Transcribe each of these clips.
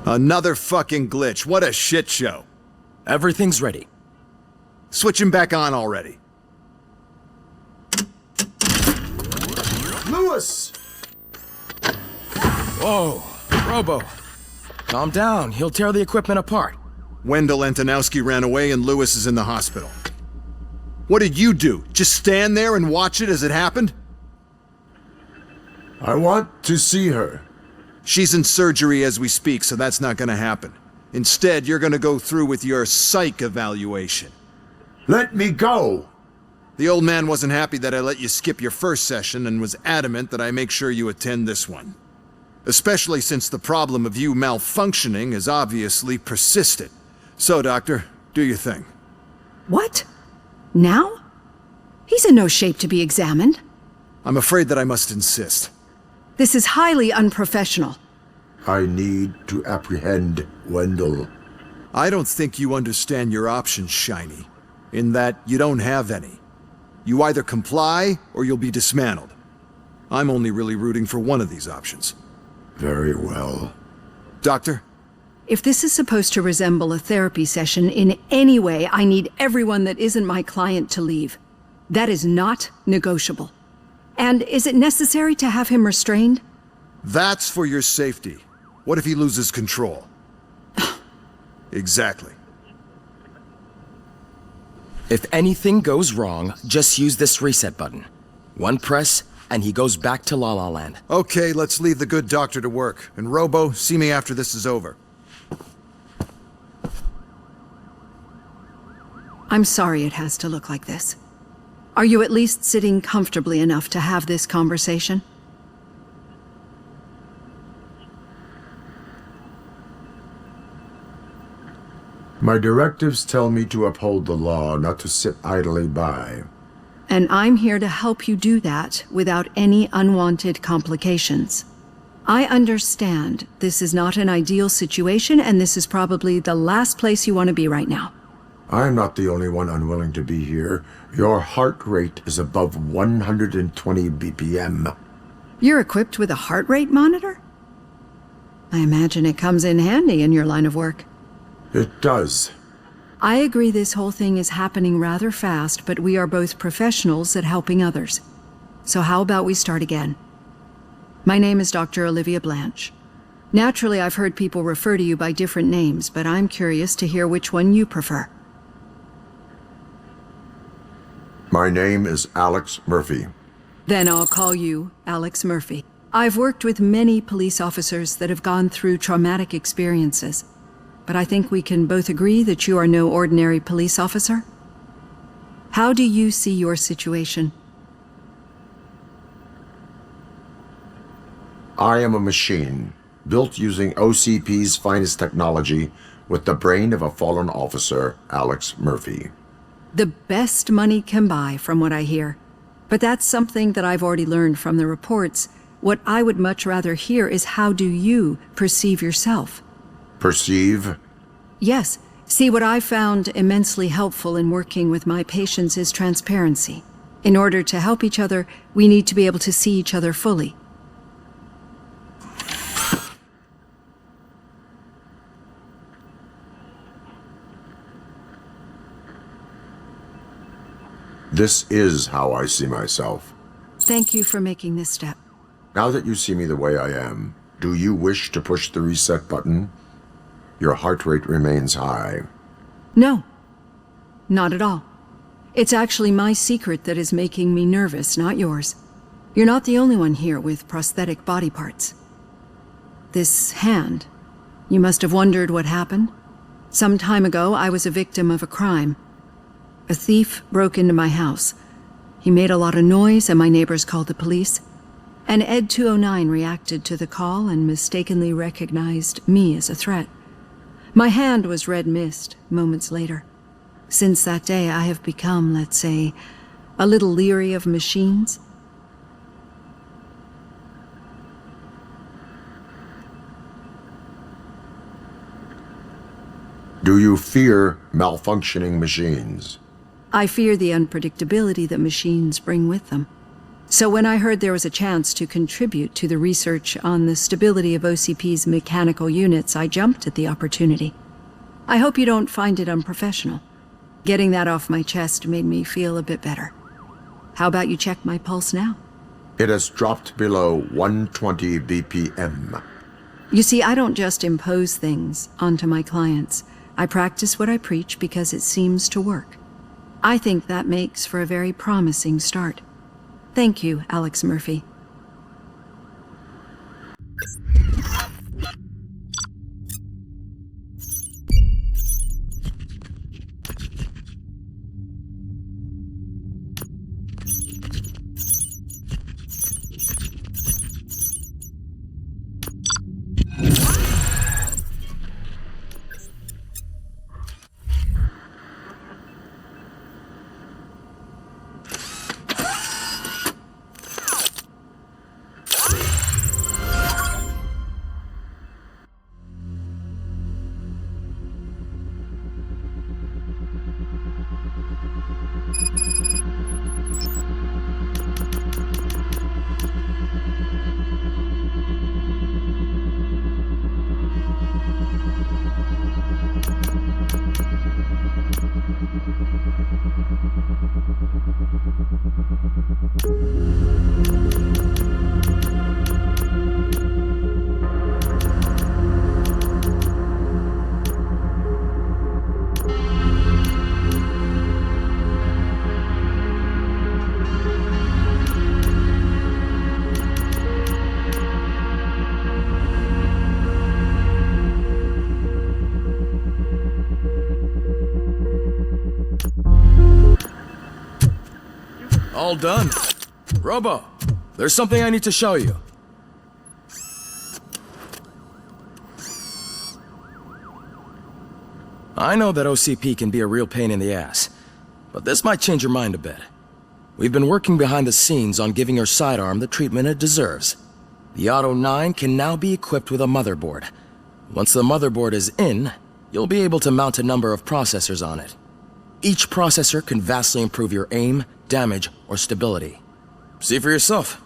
Another fucking glitch. What a shit show. Everything's ready. Switch him back on already. Lewis! Whoa, Robo. Calm down, he'll tear the equipment apart. Wendell Antonowski ran away and Lewis is in the hospital. What did you do? Just stand there and watch it as it happened? I want to see her. She's in surgery as we speak, so that's not gonna happen. Instead, you're gonna go through with your psych evaluation. Let me go! The old man wasn't happy that I let you skip your first session and was adamant that I make sure you attend this one. Especially since the problem of you malfunctioning has obviously persisted. So, Doctor, do your thing. What? Now? He's in no shape to be examined. I'm afraid that I must insist. This is highly unprofessional. I need to apprehend Wendell. I don't think you understand your options, Shiny. In that you don't have any. You either comply or you'll be dismantled. I'm only really rooting for one of these options. Very well. Doctor? If this is supposed to resemble a therapy session in any way, I need everyone that isn't my client to leave. That is not negotiable. And is it necessary to have him restrained? That's for your safety. What if he loses control? Exactly. If anything goes wrong, just use this reset button. One press, and he goes back to La La Land. Okay, let's leave the good doctor to work. And Robo, see me after this is over. I'm sorry it has to look like this. Are you at least sitting comfortably enough to have this conversation? My directives tell me to uphold the law, not to sit idly by. And I'm here to help you do that without any unwanted complications. I understand this is not an ideal situation, and this is probably the last place you want to be right now. I'm not the only one unwilling to be here. Your heart rate is above 120 BPM. You're equipped with a heart rate monitor? I imagine it comes in handy in your line of work. It does. I agree this whole thing is happening rather fast, but we are both professionals at helping others. So how about we start again? My name is Dr. Olivia Blanche. Naturally, I've heard people refer to you by different names, but I'm curious to hear which one you prefer. My name is Alex Murphy. Then I'll call you Alex Murphy. I've worked with many police officers that have gone through traumatic experiences, but I think we can both agree that you are no ordinary police officer. How do you see your situation? I am a machine, built using OCP's finest technology with the brain of a fallen officer, Alex Murphy. The best money can buy, from what I hear. But that's something that I've already learned from the reports. What I would much rather hear is how do you perceive yourself? Perceive? Yes. See, what I found immensely helpful in working with my patients is transparency. In order to help each other, we need to be able to see each other fully. This is how I see myself. Thank you for making this step. Now that you see me the way I am, do you wish to push the reset button? Your heart rate remains high. No, not at all. It's actually my secret that is making me nervous, not yours. You're not the only one here with prosthetic body parts. This hand, you must have wondered what happened. Some time ago, I was a victim of a crime. A thief broke into my house. He made a lot of noise and my neighbors called the police. And Ed 209 reacted to the call and mistakenly recognized me as a threat. My hand was red mist moments later. Since that day, I have become, let's say, a little leery of machines. Do you fear malfunctioning machines? I fear the unpredictability that machines bring with them. So when I heard there was a chance to contribute to the research on the stability of OCP's mechanical units, I jumped at the opportunity. I hope you don't find it unprofessional. Getting that off my chest made me feel a bit better. How about you check my pulse now? It has dropped below 120 BPM. You see, I don't just impose things onto my clients. I practice what I preach because it seems to work. I think that makes for a very promising start. Thank you, Alex Murphy. All done. Robo, there's something I need to show you. I know that OCP can be a real pain in the ass, but this might change your mind a bit. We've been working behind the scenes on giving your sidearm the treatment it deserves. The Auto 9 can now be equipped with a motherboard. Once the motherboard is in, you'll be able to mount a number of processors on it. Each processor can vastly improve your aim, damage, or stability. See for yourself.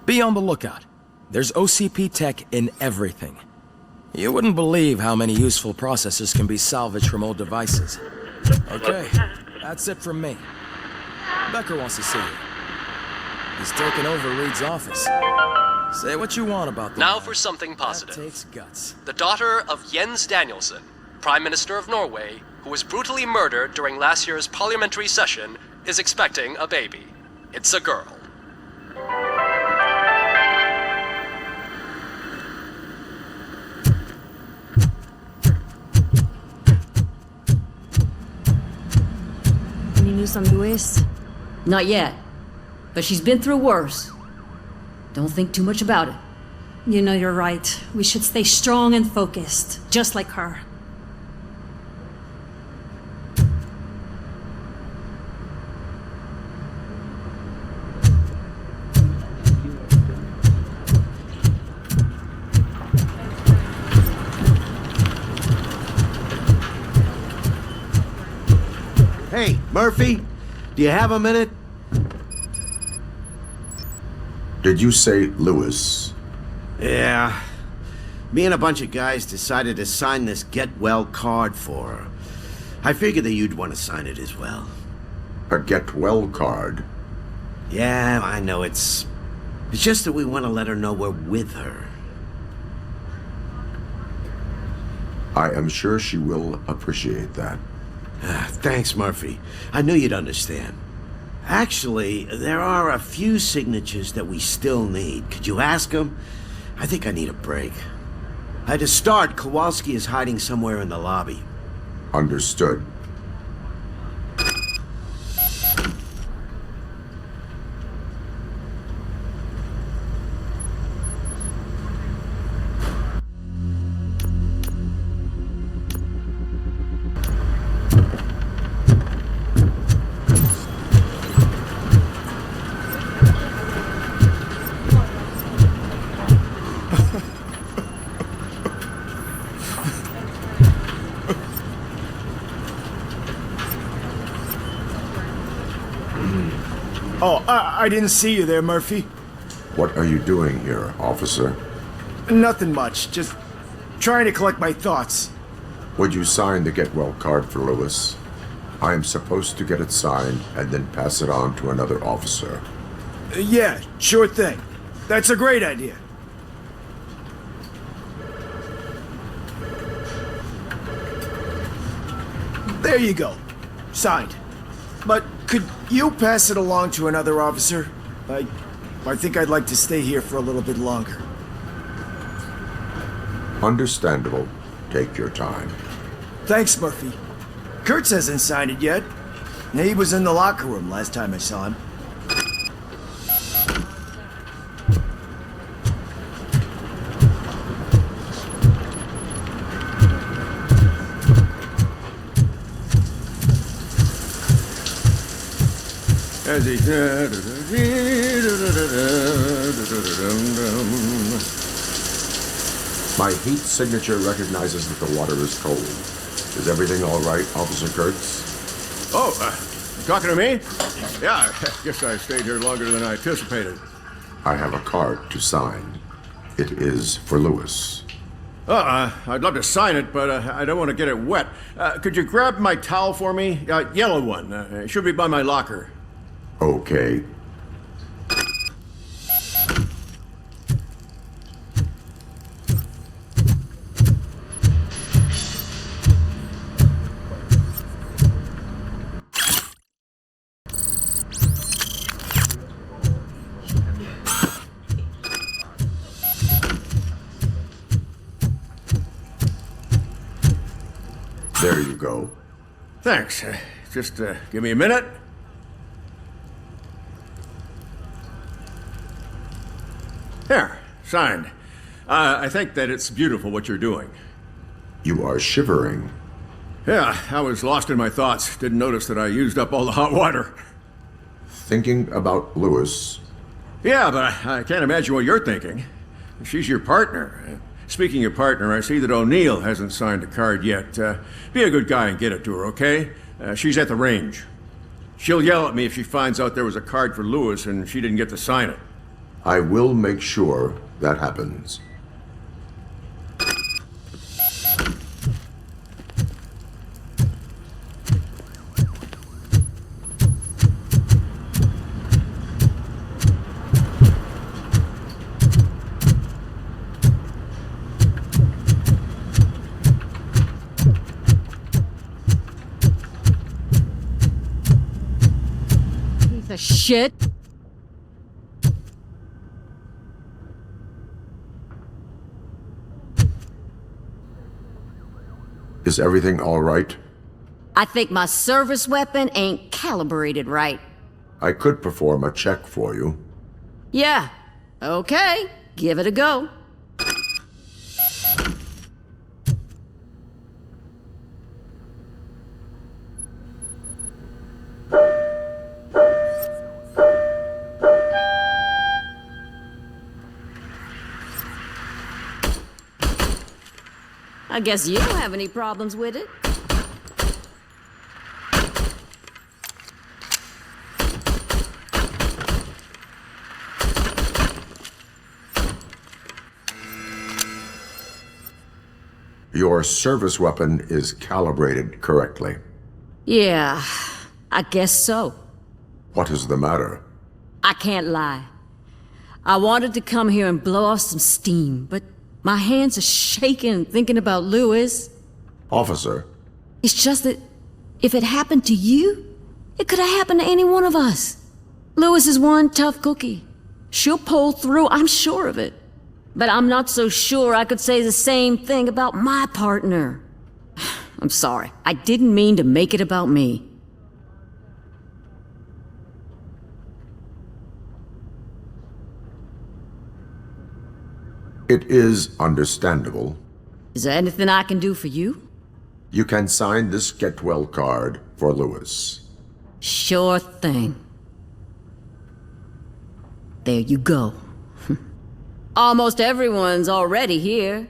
Be on the lookout. There's OCP tech in everything. You wouldn't believe how many useful processors can be salvaged from old devices. Okay, that's it from me. Becker wants to see you. He's taken over Reed's office. Say what you want about the Now man. for something positive. That takes guts. The daughter of Jens Danielson, Prime Minister of Norway, who was brutally murdered during last year's parliamentary session, is expecting a baby. It's a girl. Any news on Luis? Not yet. But she's been through worse. Don't think too much about it. You know you're right. We should stay strong and focused, just like her. Hey, Murphy, do you have a minute? Did you say Lewis? Yeah. Me and a bunch of guys decided to sign this get well card for her. I figured that you'd want to sign it as well. A get well card. Yeah, I know it's just that we want to let her know we're with her. I am sure she will appreciate that. Thanks, Murphy. I knew you'd understand. Actually, there are a few signatures that we still need. Could you ask him? I think I need a break. To start, Kowalski is hiding somewhere in the lobby. Understood. Oh, I didn't see you there, Murphy. What are you doing here, officer? Nothing much, just trying to collect my thoughts. Would you sign the get well card for Lewis? I am supposed to get it signed and then pass it on to another officer. Yeah, sure thing. That's a great idea. There you go. Signed. But could you pass it along to another officer? I think I'd like to stay here for a little bit longer. Understandable. Take your time. Thanks, Murphy. Kurtz hasn't signed it yet. He was in the locker room last time I saw him. As he My heat signature recognizes that the water is cold. Is everything all right, Officer Kurtz? Oh, talking to me? Yeah, I guess I stayed here longer than I anticipated. I have a card to sign. It is for Lewis. I'd love to sign it, but I don't want to get it wet. Could you grab my towel for me? Yellow one. It should be by my locker. Okay. There you go. Thanks. Just give me a minute. There, signed. I think that it's beautiful what you're doing. You are shivering. Yeah, I was lost in my thoughts. Didn't notice that I used up all the hot water. Thinking about Lewis. Yeah, but I can't imagine what you're thinking. She's your partner. Speaking of partner, I see that O'Neill hasn't signed a card yet. Be a good guy and get it to her, okay? She's at the range. She'll yell at me if she finds out there was a card for Lewis and she didn't get to sign it. I will make sure that happens. Piece of shit. Is everything all right? I think my service weapon ain't calibrated right. I could perform a check for you. Yeah. Okay. Give it a go. I guess you don't have any problems with it. Your service weapon is calibrated correctly. Yeah, I guess so. What is the matter? I can't lie. I wanted to come here and blow off some steam, but my hands are shaking thinking about Lewis. Officer, It's just that if it happened to you, it could have happened to any one of us. Lewis is one tough cookie. She'll pull through, I'm sure of it. But I'm not so sure I could say the same thing about my partner. I'm sorry. I didn't mean to make it about me. it is understandable. Is there anything I can do for you? You can sign this get well card for Lewis. Sure thing. There you go. Almost everyone's already here.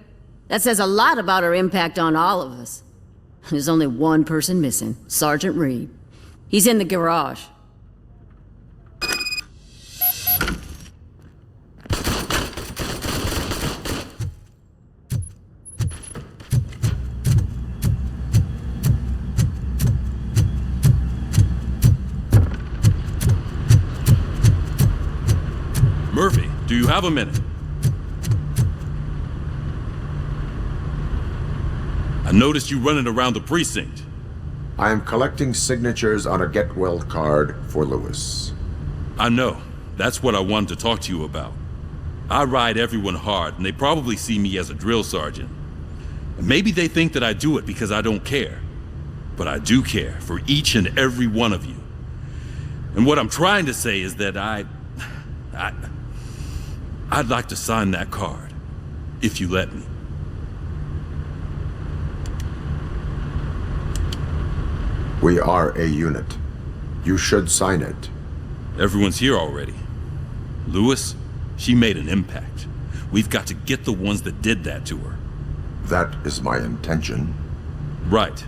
That says a lot about her impact on all of us. There's only one person missing, Sergeant Reed. He's in the garage. Murphy, do you have a minute? I noticed you running around the precinct. I am collecting signatures on a get well card for Lewis. I know. That's what I wanted to talk to you about. I ride everyone hard, and they probably see me as a drill sergeant. And maybe they think that I do it because I don't care. But I do care for each and every one of you. And what I'm trying to say is that I'd like to sign that card, if you let me. We are a unit. You should sign it. Everyone's here already. Lewis, she made an impact. We've got to get the ones that did that to her. That is my intention. Right.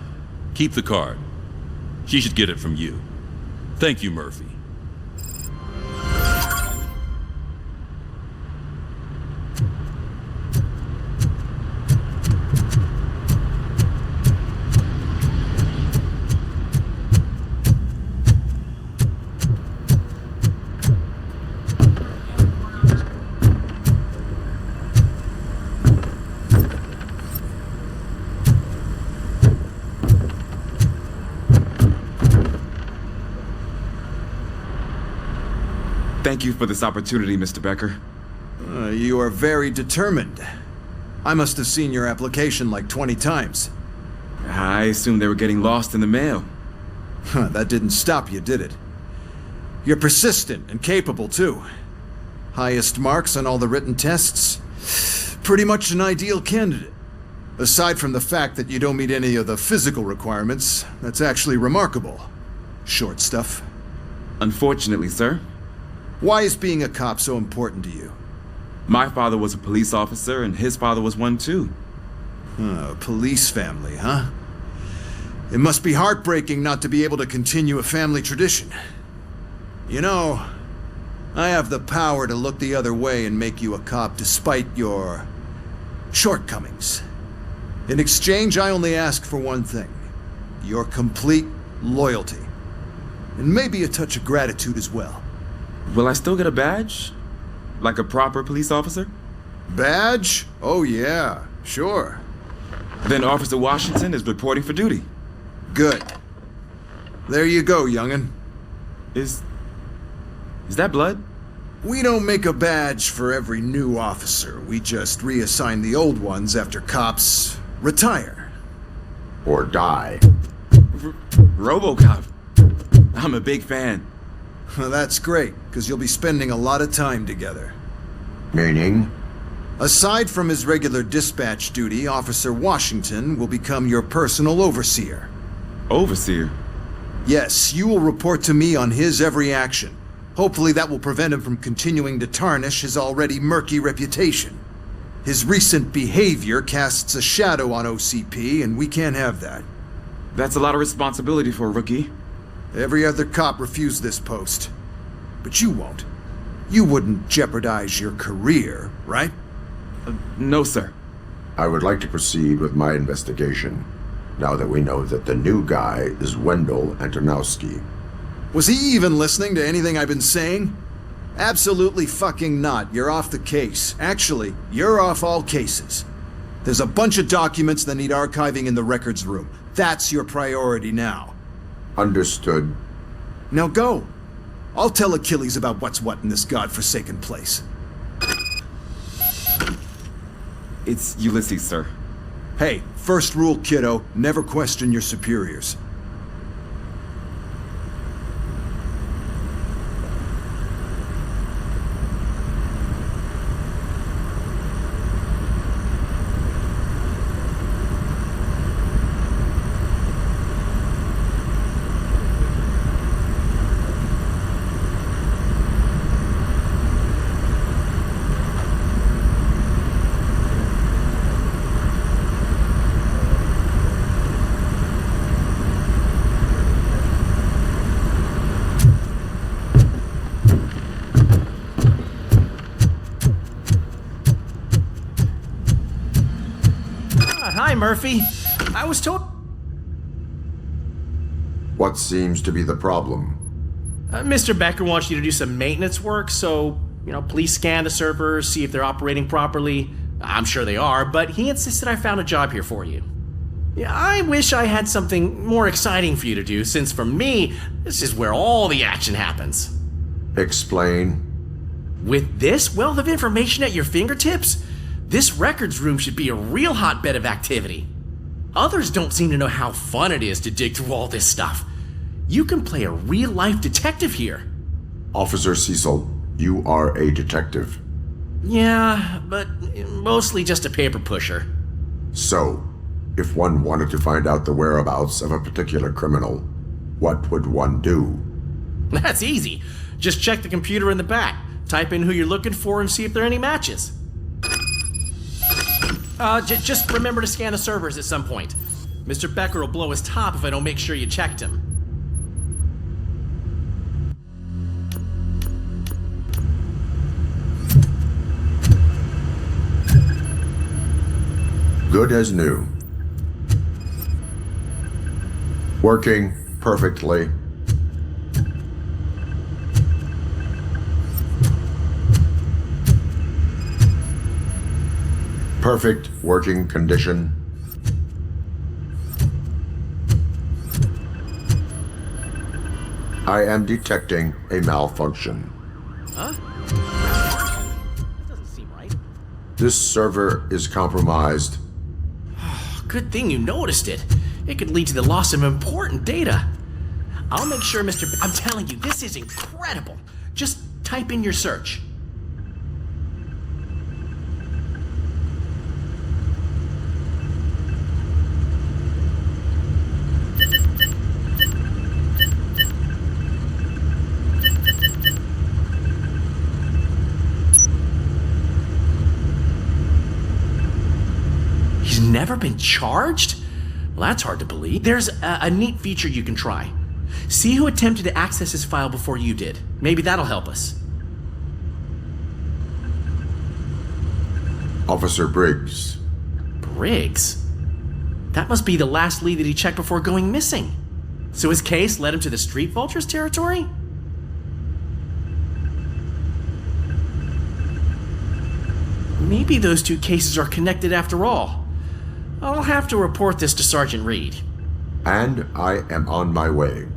Keep the card. She should get it from you. Thank you, Murphy. Thank you for this opportunity, Mr. Becker. You are very determined. I must have seen your application like 20 times. I assumed they were getting lost in the mail. That didn't stop you, did it? You're persistent and capable, too. Highest marks on all the written tests. Pretty much an ideal candidate. Aside from the fact that you don't meet any of the physical requirements, that's actually remarkable. Short stuff. Unfortunately, sir. Why is being a cop so important to you? My father was a police officer, and his father was one too. A police family, huh? It must be heartbreaking not to be able to continue a family tradition. You know, I have the power to look the other way and make you a cop despite your shortcomings. In exchange, I only ask for one thing. Your complete loyalty. And maybe a touch of gratitude as well. Will I still get a badge? Like a proper police officer? Badge? Oh yeah, sure. Then Officer Washington is reporting for duty. Good. There you go, young'un. Is that blood? We don't make a badge for every new officer. We just reassign the old ones after cops retire. Or die. Robocop. I'm a big fan. That's great, because you'll be spending a lot of time together. Meaning? Aside from his regular dispatch duty, Officer Washington will become your personal overseer. Overseer? Yes, you will report to me on his every action. Hopefully that will prevent him from continuing to tarnish his already murky reputation. His recent behavior casts a shadow on OCP, and we can't have that. That's a lot of responsibility for a rookie. Every other cop refused this post. But you won't. You wouldn't jeopardize your career, right? No, sir. I would like to proceed with my investigation. now that we know that the new guy is Wendell Antonowski. Was he even listening to anything I've been saying? Absolutely fucking not. You're off the case. Actually, you're off all cases. There's a bunch of documents that need archiving in the records room. That's your priority now. Understood. Now go. I'll tell Achilles about what's what in this godforsaken place. It's Ulysses, sir. Hey, first rule, kiddo, never question your superiors. Hi, Murphy. I was told... What seems to be the problem? Mr. Becker wants you to do some maintenance work, so, please scan the servers, see if they're operating properly. I'm sure they are, but he insisted I found a job here for you. Yeah, I wish I had something more exciting for you to do, since for me, this is where all the action happens. Explain. With this wealth of information at your fingertips, this records room should be a real hotbed of activity. Others don't seem to know how fun it is to dig through all this stuff. You can play a real-life detective here. Officer Cecil, you are a detective. Yeah, but mostly just a paper pusher. So, if one wanted to find out the whereabouts of a particular criminal, what would one do? That's easy. Just check the computer in the back, type in who you're looking for, and see if there are any matches. Just remember to scan the servers at some point. Mr. Becker will blow his top if I don't make sure you checked him. Good as new. Working perfectly. Perfect working condition. I am detecting a malfunction. Huh? Doesn't seem right. This server is compromised. Good thing you noticed it. It could lead to the loss of important data. I'll make sure I'm telling you, this is incredible. Just type in your search. He's never been charged? Well, that's hard to believe. There's a neat feature you can try. See who attempted to access his file before you did. Maybe that'll help us. Officer Briggs. Briggs? That must be the last lead that he checked before going missing. So his case led him to the Street Vultures territory? Maybe those two cases are connected after all. I'll have to report this to Sergeant Reed. And I am on my way.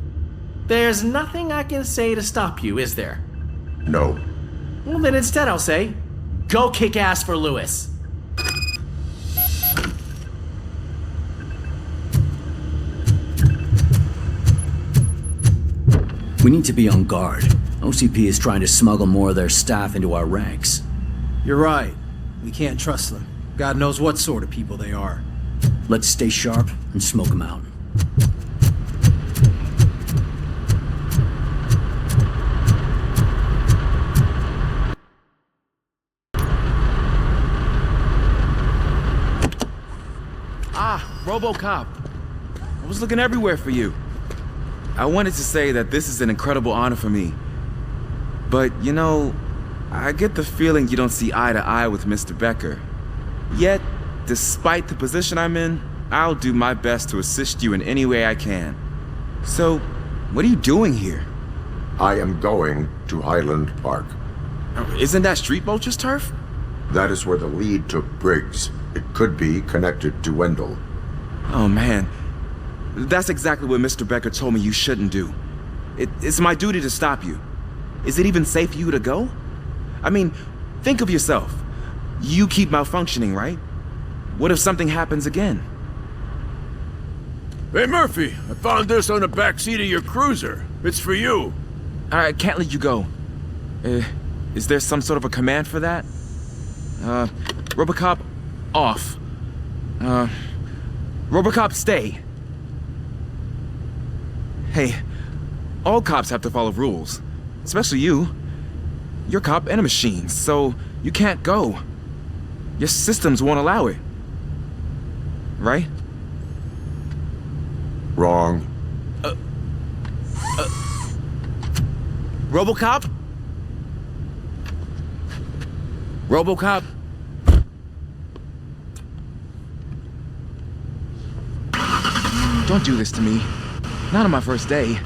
There's nothing I can say to stop you, is there? No. Well, then instead I'll say, go kick ass for Lewis. We need to be on guard. OCP is trying to smuggle more of their staff into our ranks. You're right. We can't trust them. God knows what sort of people they are. Let's stay sharp and smoke them out. Robocop. I was looking everywhere for you. I wanted to say that this is an incredible honor for me. But, I get the feeling you don't see eye to eye with Mr. Becker. Yet, despite the position I'm in, I'll do my best to assist you in any way I can. So, what are you doing here? I am going to Highland Park. Isn't that Street Vulture's turf? That is where the lead took Briggs. It could be connected to Wendell. Oh man, that's exactly what Mr. Becker told me you shouldn't do. It's my duty to stop you. Is it even safe for you to go? I mean, think of yourself. You keep malfunctioning, right? What if something happens again? Hey, Murphy, I found this on the back seat of your cruiser. It's for you. I can't let you go. Is there some sort of a command for that? Robocop, off. Robocop, stay. Hey, all cops have to follow rules. Especially you. You're a cop and a machine, so you can't go. Your systems won't allow it. Right? Wrong. Robocop? Robocop? Don't do this to me. Not on my first day.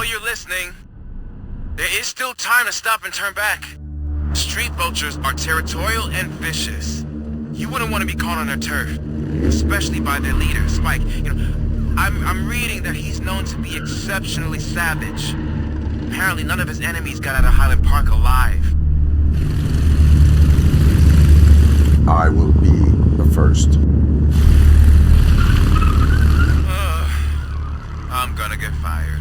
You're listening. There is still time to stop and turn back. Street vultures are territorial and vicious. You wouldn't want to be caught on their turf, especially by their leader, Spike. I'm reading that he's known to be exceptionally savage. Apparently, none of his enemies got out of Highland Park alive. I will be the first. I'm gonna get fired.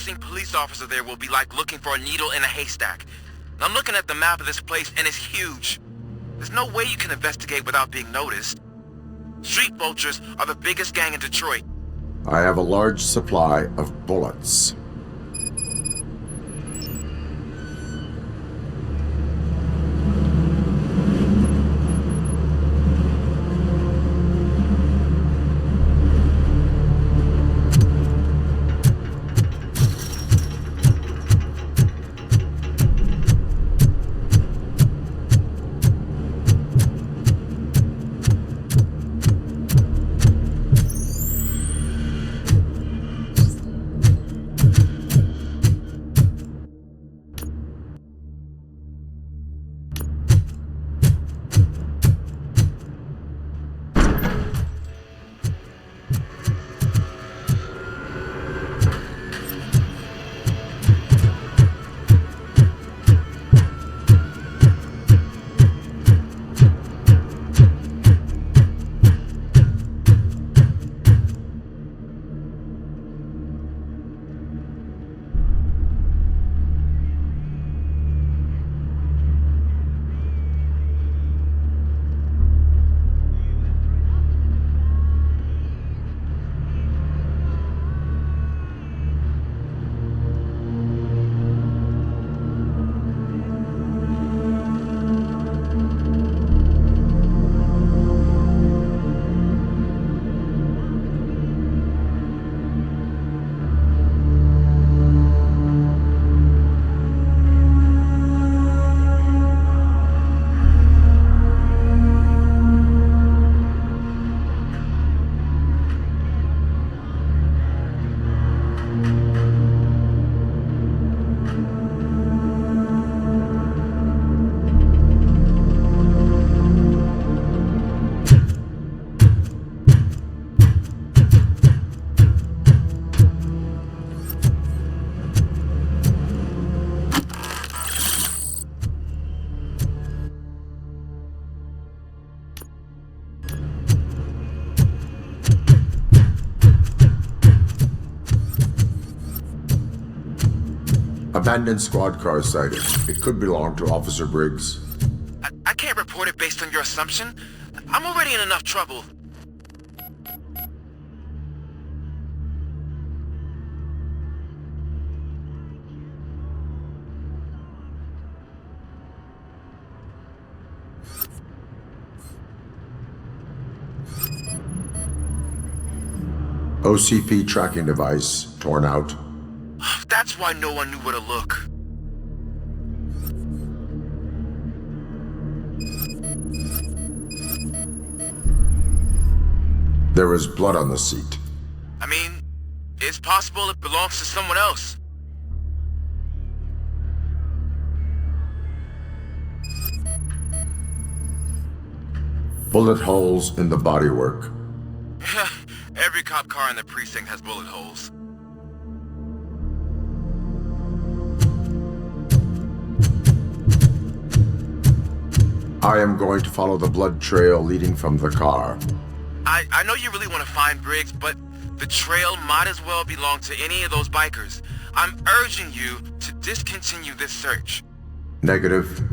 missing police officer there will be like looking for a needle in a haystack. I'm looking at the map of this place and it's huge. There's no way you can investigate without being noticed. Street vultures are the biggest gang in Detroit. I have a large supply of bullets. Abandoned squad car sighted. It could belong to Officer Briggs. I can't report it based on your assumption. I'm already in enough trouble. OCP tracking device torn out. That's why no one knew where to look. There is blood on the seat. I mean, it's possible it belongs to someone else. Bullet holes in the bodywork. Every cop car in the precinct has bullet holes. I am going to follow the blood trail leading from the car. I know you really want to find Briggs, but the trail might as well belong to any of those bikers. I'm urging you to discontinue this search. Negative.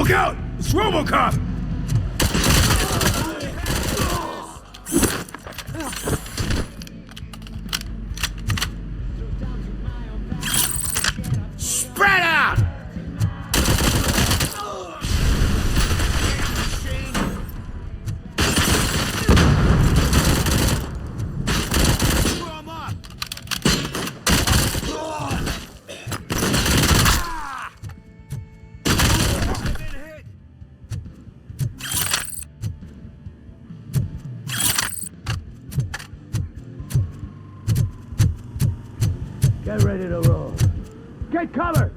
Look out! It's Robocop! Spread out! Get ready to roll. Get cover!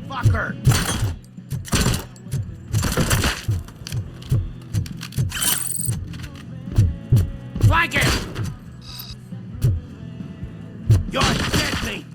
Fucker! Flank him! You're dead meat!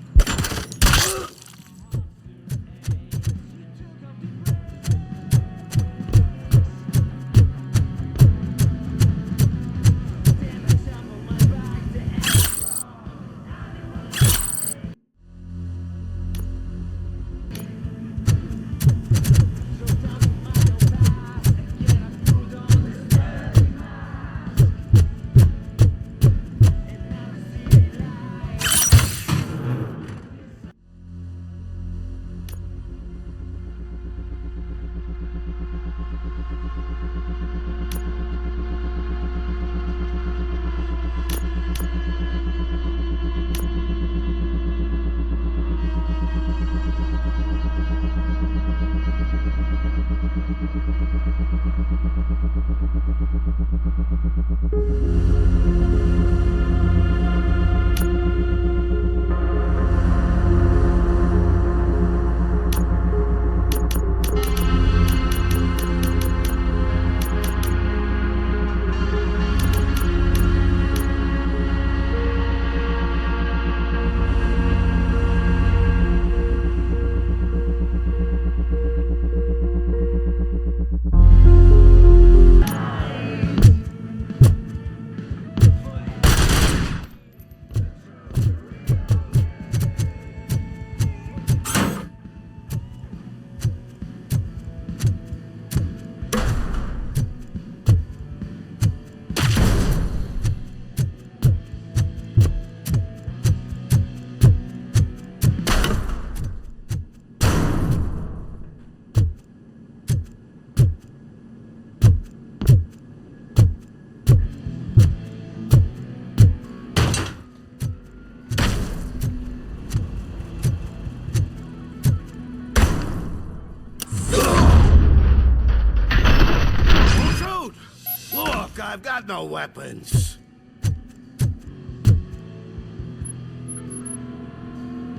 I've got no weapons.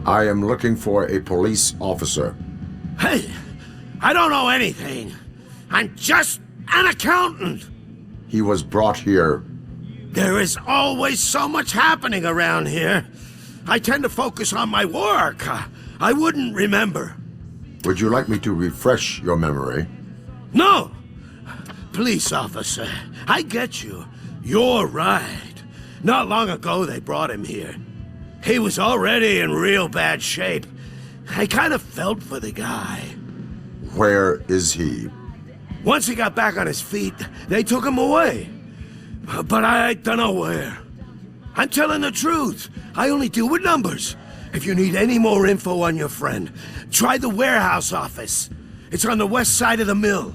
I am looking for a police officer. Hey, I don't know anything. I'm just an accountant. He was brought here. There is always so much happening around here. I tend to focus on my work. I wouldn't remember. Would you like me to refresh your memory? No! Police officer, I get you. You're right. Not long ago they brought him here. He was already in real bad shape. I kind of felt for the guy. Where is he? Once he got back on his feet, they took him away. But I don't know where. I'm telling the truth. I only deal with numbers. If you need any more info on your friend, try the warehouse office. It's on the west side of the mill.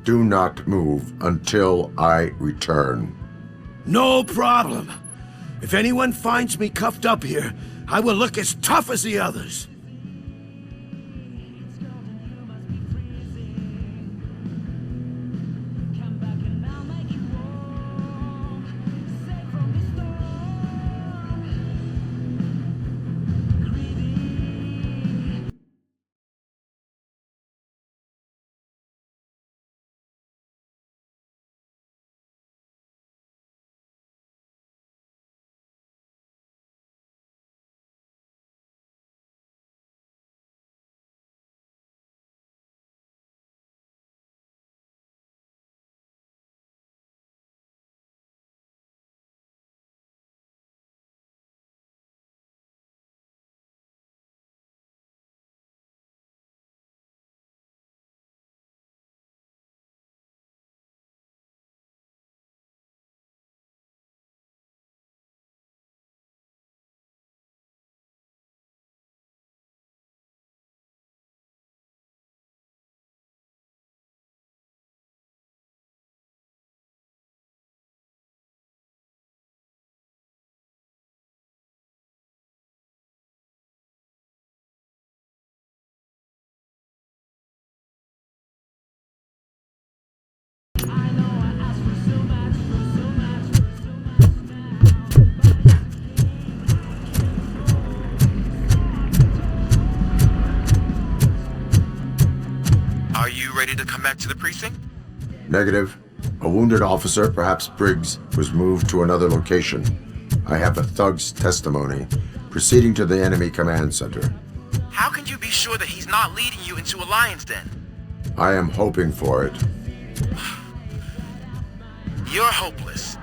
Do not move until I return. No problem. If anyone finds me cuffed up here, I will look as tough as the others. Are you ready to come back to the precinct? Negative. A wounded officer, perhaps Briggs, was moved to another location. I have a thug's testimony, proceeding to the enemy command center. How can you be sure that he's not leading you into a lion's den? I am hoping for it. You're hopeless.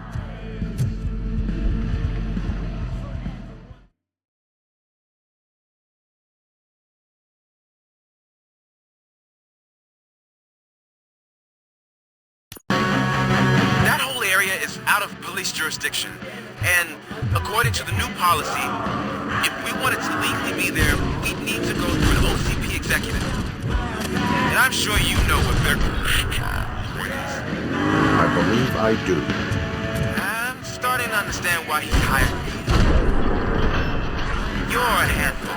That whole area is out of police jurisdiction, and according to the new policy, if we wanted to legally be there, we'd need to go through an OCP executive. And I'm sure you know what their point is. I believe I do. I'm starting to understand why he hired me. You're a handful.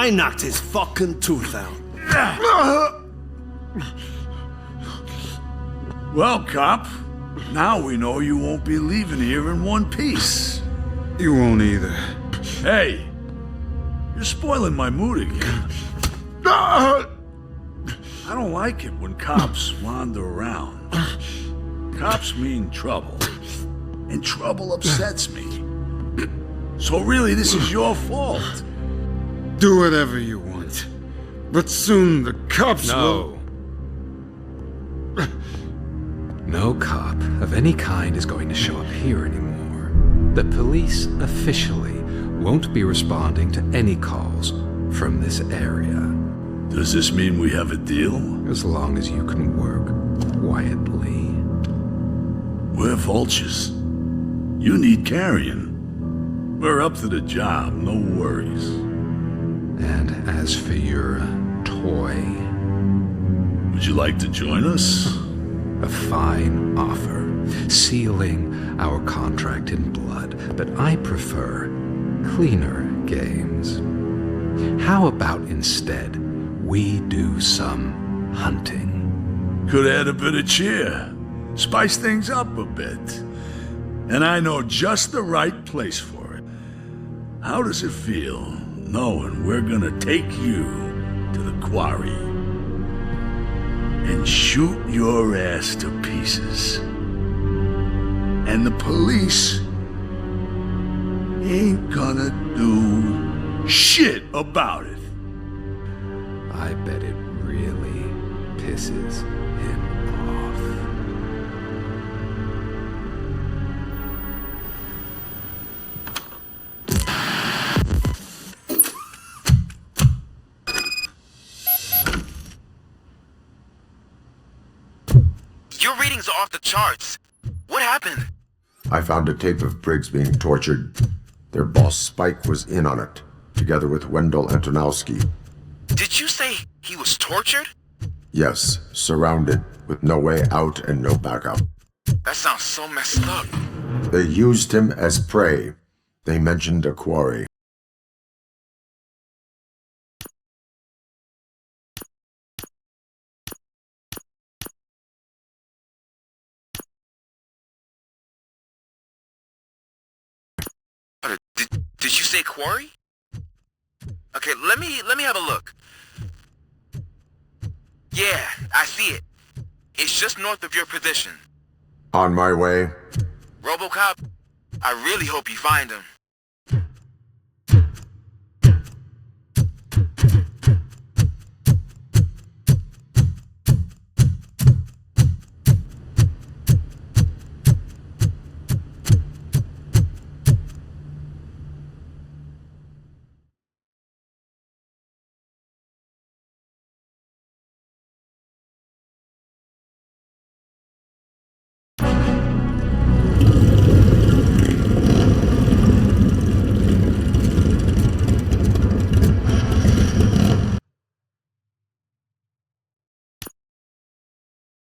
I knocked his fucking tooth out. Well, cop, now we know you won't be leaving here in one piece. You won't either. Hey, you're spoiling my mood again. I don't like it when cops wander around. Cops mean trouble, and trouble upsets me. So really, this is your fault. Do whatever you want. But soon the cops will... No cop of any kind is going to show up here anymore. The police officially won't be responding to any calls from this area. Does this mean we have a deal? As long as you can work quietly. We're vultures. You need carrion. We're up to the job, no worries. And as for your toy... Would you like to join us? A fine offer, sealing our contract in blood, but I prefer cleaner games. How about instead we do some hunting? Could add a bit of cheer, spice things up a bit. And I know just the right place for it. How does it feel knowing we're gonna take you to the quarry and shoot your ass to pieces? And the police ain't gonna do shit about it. I bet it really pisses him off. Your readings are off the charts. What happened? I found a tape of Briggs being tortured. Their boss Spike was in on it, together with Wendell Antonowski. Did you say he was tortured? Yes, surrounded, with no way out and no backup. That sounds so messed up. They used him as prey. They mentioned a quarry. Did you say quarry? Okay, let me have a look. Yeah, I see it. It's just north of your position. On my way. Robocop, I really hope you find him.